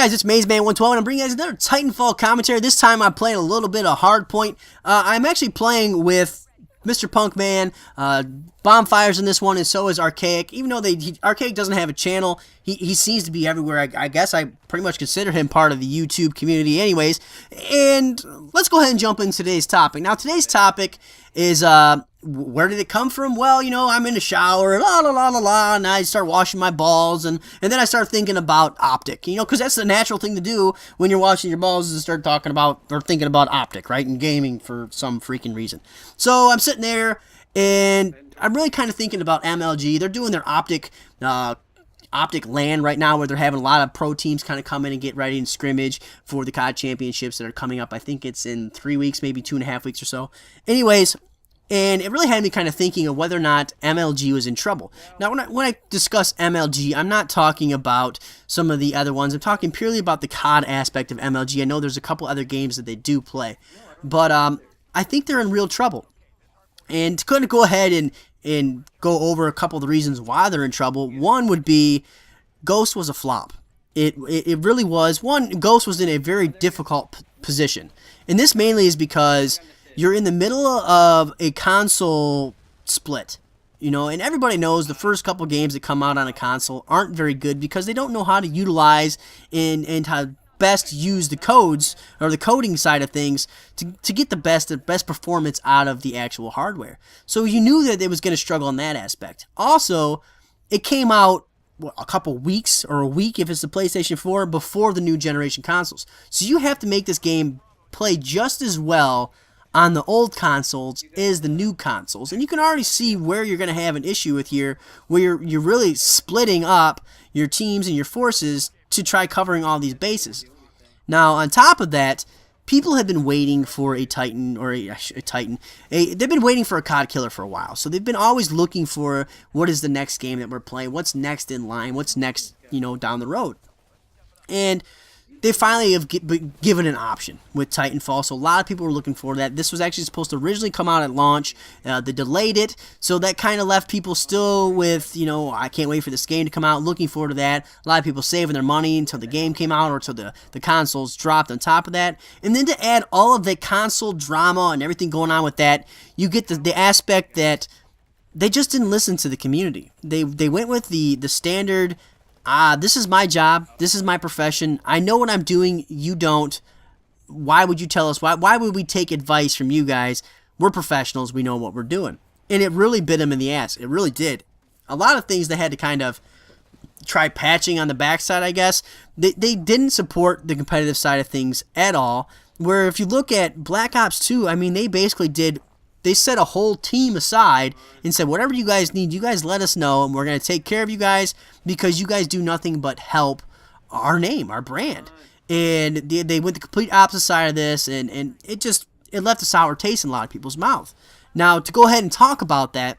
guys, it's MazeMan112 and I'm bringing you guys another Titanfall commentary. This time I'm playing a little bit of Hardpoint. I'm actually playing with Mr. Punkman. Bonfire's in this one, and so is Archaic. Even though Archaic doesn't have a channel, he seems to be everywhere. I guess I pretty much consider him part of the YouTube community anyways. And let's go ahead and jump into today's topic. Now, today's topic is, where did it come from? Well, you know, I'm in the shower, and I start washing my balls, and then I start thinking about Optic, you know, because that's the natural thing to do when you're washing your balls, is to start talking about, or thinking about Optic, right, and gaming for some freaking reason. So I'm sitting there, and I'm really kind of thinking about MLG. They're doing their Optic LAN right now, where they're having a lot of pro teams kind of come in and get ready and scrimmage for the COD championships that are coming up. I think it's in 3 weeks, maybe 2.5 weeks or so. Anyways, and it really had me kind of thinking of whether or not MLG was in trouble. Now, when I discuss MLG, I'm not talking about some of the other ones. I'm talking purely about the COD aspect of MLG. I know there's a couple other games that they do play, but I think they're in real trouble. And to kind of go ahead and go over a couple of the reasons why they're in trouble, one would be Ghost was a flop. It really was. One, Ghost was in a very difficult position. And this mainly is because you're in the middle of a console split, you know, and everybody knows the first couple games that come out on a console aren't very good because they don't know how to utilize and how to best use the codes or the coding side of things to get the best performance out of the actual hardware. So you knew that it was going to struggle in that aspect. Also, it came out a couple weeks or a week if it's the PlayStation 4 before the new generation consoles. So you have to make this game play just as well on the old consoles is the new consoles. And you can already see where you're going to have an issue with here, where you're really splitting up your teams and your forces to try covering all these bases. Now, on top of that, people have been waiting for a Titan, or they've been waiting for a COD killer for a while. So they've been always looking for what is the next game that we're playing, what's next in line, what's next, you know, down the road. And they finally have given an option with Titanfall, so a lot of people were looking for that. This was actually supposed to originally come out at launch. They delayed it, so that kind of left people still with, you know, I can't wait for this game to come out, looking forward to that. A lot of people saving their money until the game came out or until the consoles dropped on top of that. And then to add all of the console drama and everything going on with that, you get the aspect that they just didn't listen to the community. They went with the standard, this is my job, this is my profession, I know what I'm doing, you don't. Why would you tell us? Why would we take advice from you guys? We're professionals, we know what we're doing. And it really bit them in the ass. It really did. A lot of things they had to kind of try patching on the backside, I guess. They didn't support the competitive side of things at all. Where if you look at Black Ops 2, I mean, they basically they set a whole team aside and said, whatever you guys need, you guys let us know, and we're going to take care of you guys because you guys do nothing but help our name, our brand. And they went the complete opposite side of this, and it left a sour taste in a lot of people's mouth. Now, to go ahead and talk about that,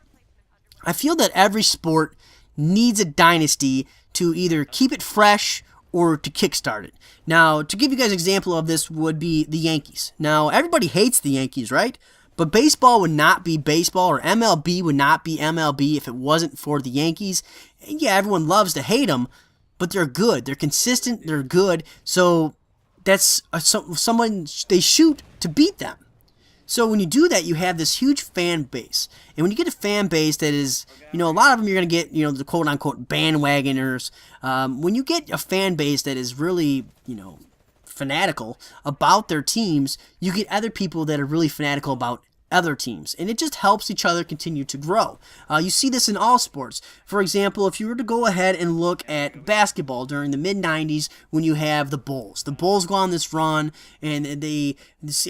I feel that every sport needs a dynasty to either keep it fresh or to kickstart it. Now, to give you guys an example of this would be the Yankees. Now, everybody hates the Yankees, right? But baseball would not be baseball, or MLB would not be MLB if it wasn't for the Yankees. And yeah, everyone loves to hate them, but they're good. They're consistent. They're good. So that's someone they shoot to beat them. So when you do that, you have this huge fan base. And when you get a fan base that is, you know, a lot of them you're going to get, you know, the quote-unquote bandwagoners. When you get a fan base that is really, you know, fanatical about their teams, you get other people that are really fanatical about other teams, and it just helps each other continue to grow. You see this in all sports. For example, if you were to go ahead and look at basketball during the mid-90s, when you have the Bulls go on this run, and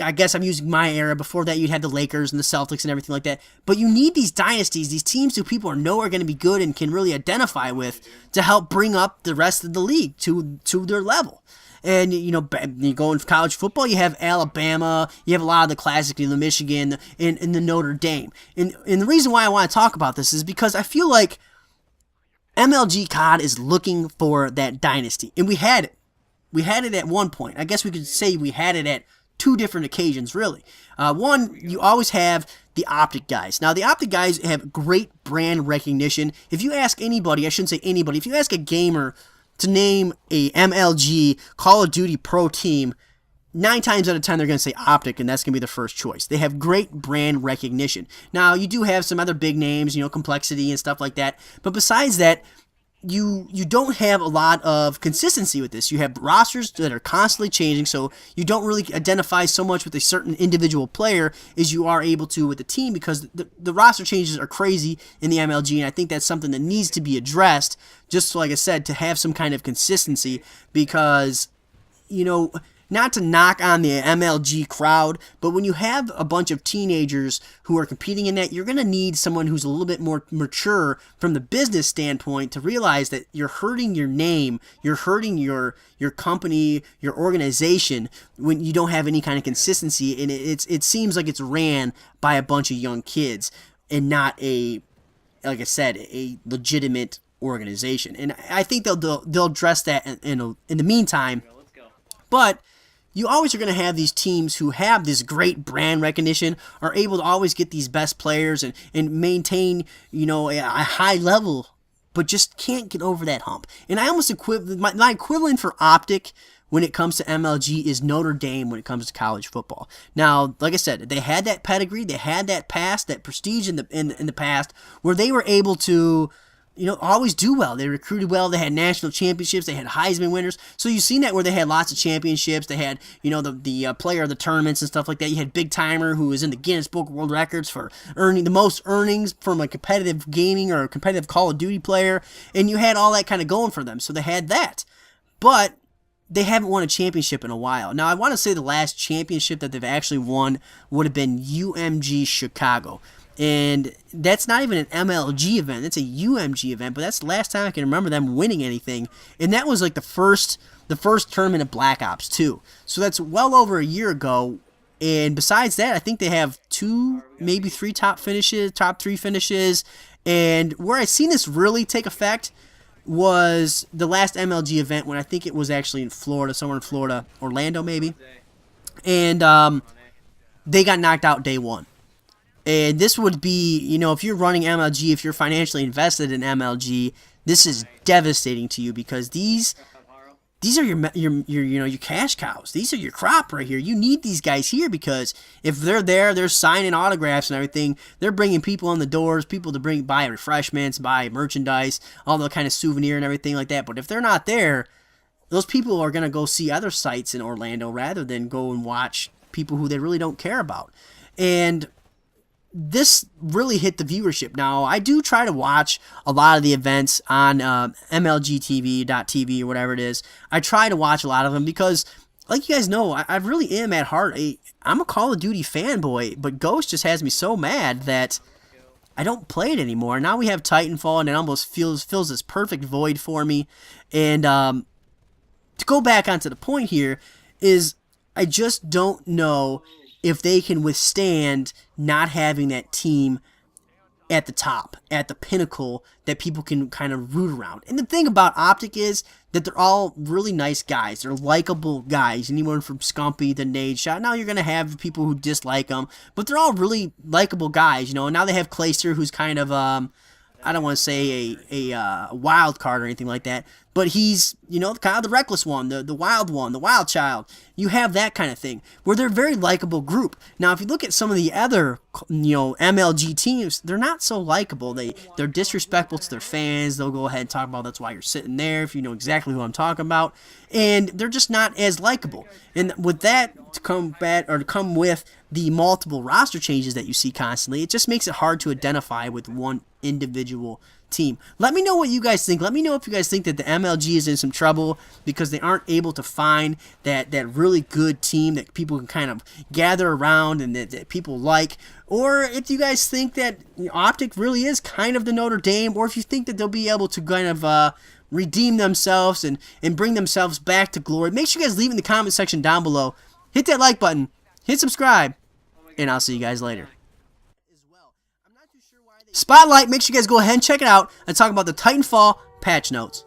I guess I'm using my era. Before that, you'd have the Lakers and the Celtics and everything like that. But you need these dynasties, these teams who people know are going to be good and can really identify with, to help bring up the rest of the league to their level. And, you know, you go in college football, you have Alabama, you have a lot of the classic, the Michigan, and the Notre Dame. And the reason why I want to talk about this is because I feel like MLG COD is looking for that dynasty. And we had it. We had it at one point. I guess we could say we had it at two different occasions, really. One, you always have the Optic guys. Now, the Optic guys have great brand recognition. If you ask anybody, I shouldn't say anybody, if you ask a gamer to name a MLG Call of Duty Pro team, 9 times out of 10 they're going to say Optic, and that's going to be the first choice. They have great brand recognition. Now, you do have some other big names, Complexity and stuff like that, but besides that, you don't have a lot of consistency with this. You have rosters that are constantly changing, so you don't really identify so much with a certain individual player as you are able to with the team, because the roster changes are crazy in the MLG, and I think that's something that needs to be addressed, just like I said, to have some kind of consistency, because, not to knock on the MLG crowd, but when you have a bunch of teenagers who are competing in that, you're going to need someone who's a little bit more mature from the business standpoint to realize that you're hurting your name, you're hurting your company, your organization, when you don't have any kind of consistency, and it seems like it's ran by a bunch of young kids and not like I said, a legitimate organization. And I think they'll address that in the meantime, but you always are going to have these teams who have this great brand recognition, are able to always get these best players and maintain, a high level, but just can't get over that hump. And I almost my equivalent for Optic when it comes to MLG is Notre Dame when it comes to college football. Now, like I said, they had that pedigree, they had that past, that prestige in the past, where they were able to always do well. They recruited well. They had national championships. They had Heisman winners. So you've seen that where they had lots of championships. They had, the player of the tournaments and stuff like that. You had Big Timer, who was in the Guinness Book of World Records for earning the most earnings from a competitive gaming or a competitive Call of Duty player. And you had all that kind of going for them. So they had that. But they haven't won a championship in a while. Now, I want to say the last championship that they've actually won would have been UMG Chicago. And that's not even an MLG event. It's a UMG event, but that's the last time I can remember them winning anything. And that was like the first tournament of Black Ops 2. So that's well over a year ago. And besides that, I think they have 2, maybe 3 top 3 finishes. And where I seen this really take effect was the last MLG event, when I think it was actually in Florida, somewhere in Florida, Orlando maybe. And they got knocked out day 1. And this would be, if you're running MLG, if you're financially invested in MLG, this is devastating to you, because these are your cash cows. These are your crop right here. You need these guys here, because if they're there, they're signing autographs and everything. They're bringing people in the doors, people to buy refreshments, buy merchandise, all the kind of souvenir and everything like that. But if they're not there, those people are going to go see other sites in Orlando rather than go and watch people who they really don't care about. And this really hit the viewership. Now, I do try to watch a lot of the events on MLGTV.tv or whatever it is. I try to watch a lot of them because, like you guys know, I really am at heart I'm a Call of Duty fanboy, but Ghost just has me so mad that I don't play it anymore. Now we have Titanfall, and it almost fills this perfect void for me. And to go back onto the point here is I just don't know if they can withstand not having that team at the top, at the pinnacle that people can kind of root around. And the thing about Optic is that they're all really nice guys. They're likable guys. Anyone from Scumpy to Nadeshot. Now you're going to have people who dislike them, but they're all really likable guys, And now they have Clayster, who's kind of, I don't want to say a wild card or anything like that, but he's, kind of the reckless one, the wild one, the wild child. You have that kind of thing, where they're a very likable group. Now, if you look at some of the other, MLG teams, they're not so likable. They're disrespectful to their fans. They'll go ahead and talk about that's why you're sitting there, if you know exactly who I'm talking about. And they're just not as likable. And with that to come with the multiple roster changes that you see constantly, it just makes it hard to identify with one individual team. Let me know what you guys think. Let me know if you guys think that the MLG is in some trouble because they aren't able to find that really good team that people can kind of gather around and that people like, or if you guys think that Optic really is kind of the Notre Dame, or if you think that they'll be able to kind of redeem themselves and bring themselves back to glory. Make sure you guys leave in the comment section down below. Hit that like button, hit subscribe, and I'll see you guys later. Spotlight, make sure you guys go ahead and check it out and talk about the Titanfall patch notes.